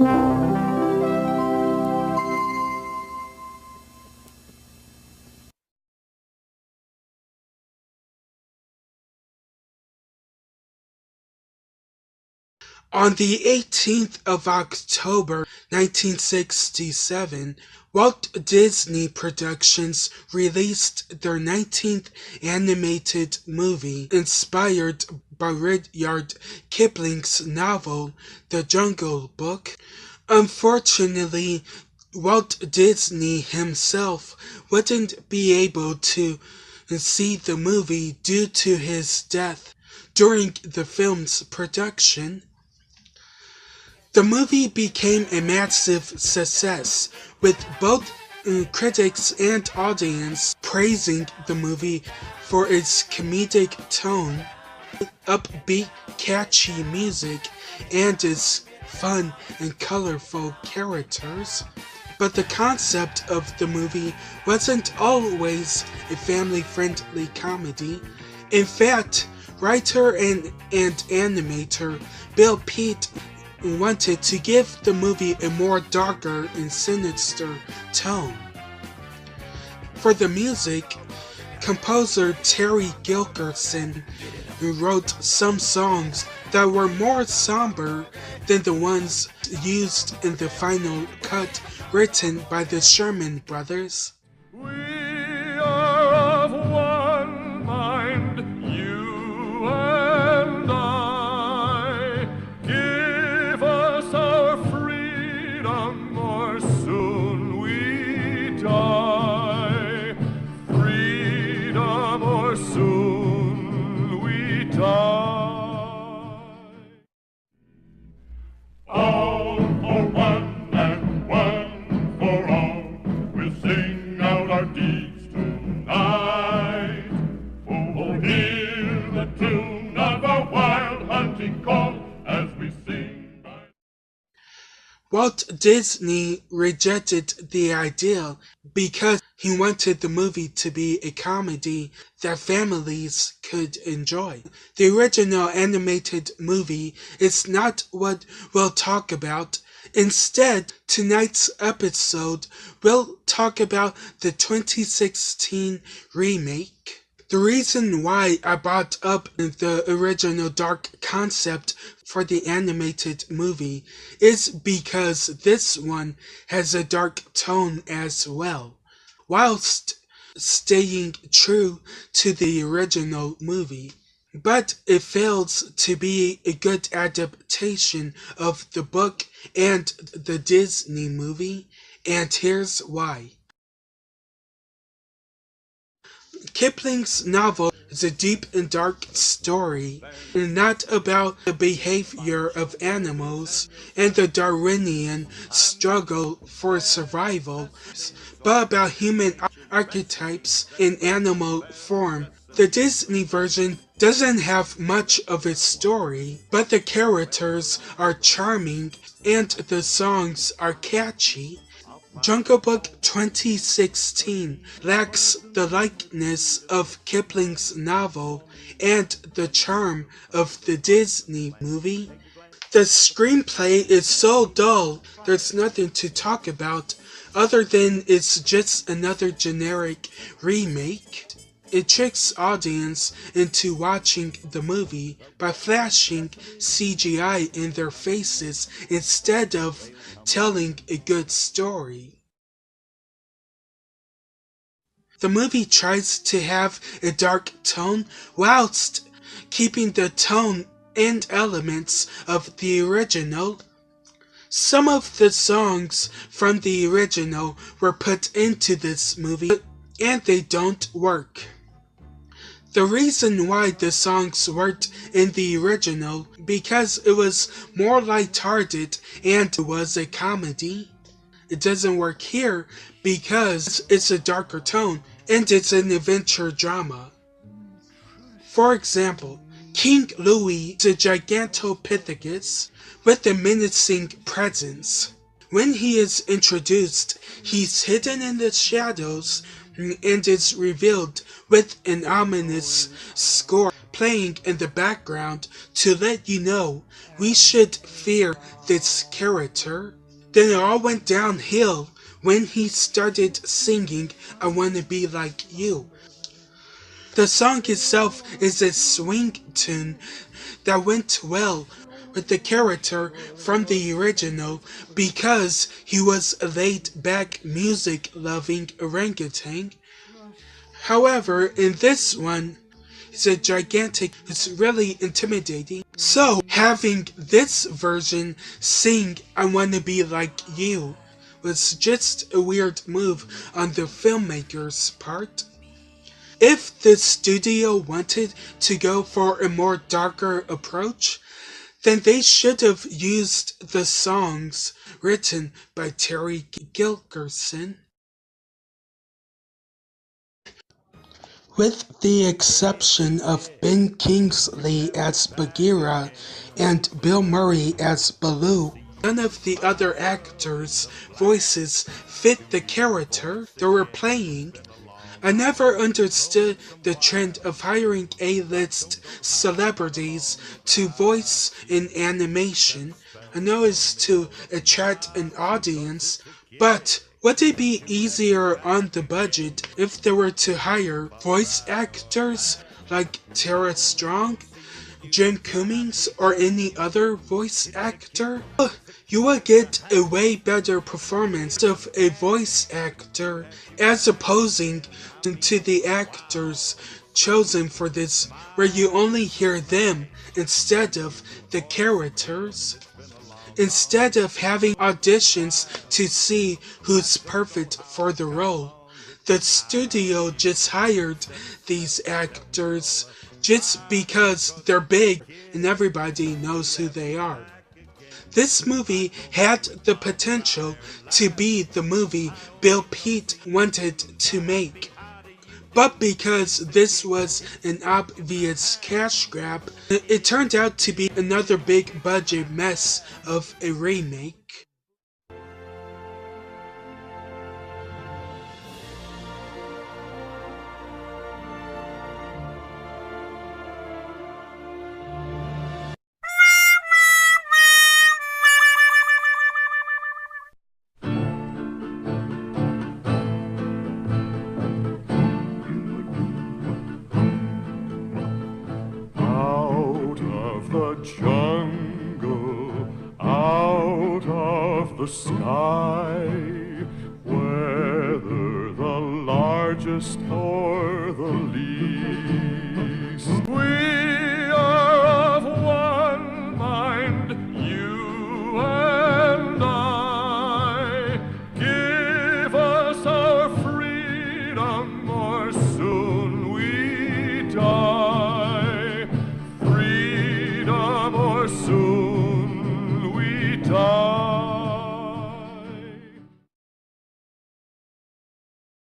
On the 18th of October 1967, Walt Disney Productions released their 19th animated movie inspired by Rudyard Kipling's novel The Jungle Book. Unfortunately, Walt Disney himself wouldn't be able to see the movie due to his death during the film's production. The movie became a massive success, with both critics and audience praising the movie for its comedic tone, upbeat, catchy music, and its fun and colorful characters. But the concept of the movie wasn't always a family-friendly comedy. In fact, writer and animator Bill Peet wanted to give the movie a more darker and sinister tone. For the music, composer Terry Gilkerson wrote some songs that were more somber than the ones used in the final cut written by the Sherman Brothers. We are of one mind, you and I. Give us our freedom, or soon we die. Freedom, or soon we die. All for one and one for all, we'll sing out our deeds tonight. Oh, hear the tune of our wild hunting call as we sing by. Walt Disney rejected the idea because he wanted the movie to be a comedy that families could enjoy. The original animated movie is not what we'll talk about. Instead, tonight's episode will talk about the 2016 remake. The reason why I brought up the original dark concept for the animated movie is because this one has a dark tone as well, whilst staying true to the original movie. But it fails to be a good adaptation of the book and the Disney movie, and here's why. Kipling's novel is a deep and dark story, not about the behavior of animals and the Darwinian struggle for survival, but about human archetypes in animal form. The Disney version doesn't have much of a story, but the characters are charming and the songs are catchy. Jungle Book 2016 lacks the likeness of Kipling's novel and the charm of the Disney movie. The screenplay is so dull, there's nothing to talk about other than it's just another generic remake. It tricks audience into watching the movie by flashing CGI in their faces instead of telling a good story. The movie tries to have a dark tone whilst keeping the tone and elements of the original. Some of the songs from the original were put into this movie, and they don't work. The reason why the songs worked in the original because it was more lighthearted and it was a comedy. It doesn't work here because it's a darker tone and it's an adventure drama. For example, King Louis is a gigantopithecus with a menacing presence. When he is introduced, he's hidden in the shadows and is revealed with an ominous score playing in the background to let you know we should fear this character. Then it all went downhill when he started singing I Wanna Be Like You. The song itself is a swing tune that went well with the character from the original because he was a laid-back music-loving orangutan. However, in this one, he's a gigantic, it's really intimidating. So, having this version sing I Wanna Be Like You was just a weird move on the filmmaker's part. If the studio wanted to go for a more darker approach, then they should have used the songs written by Terry Gilkerson. With the exception of Ben Kingsley as Bagheera and Bill Murray as Baloo, none of the other actors' voices fit the character they were playing. I never understood the trend of hiring A-list celebrities to voice in animation. I know it's to attract an audience, but would it be easier on the budget if they were to hire voice actors like Tara Strong, Jim Cummings, or any other voice actor? You would get a way better performance of a voice actor as opposing to the actors chosen for this, where you only hear them instead of the characters. Instead of having auditions to see who's perfect for the role, the studio just hired these actors just because they're big and everybody knows who they are. This movie had the potential to be the movie Bill Pete wanted to make. But because this was an obvious cash grab, it turned out to be another big budget mess of a remake. Out of the jungle, out of the sky, whether the largest or the least,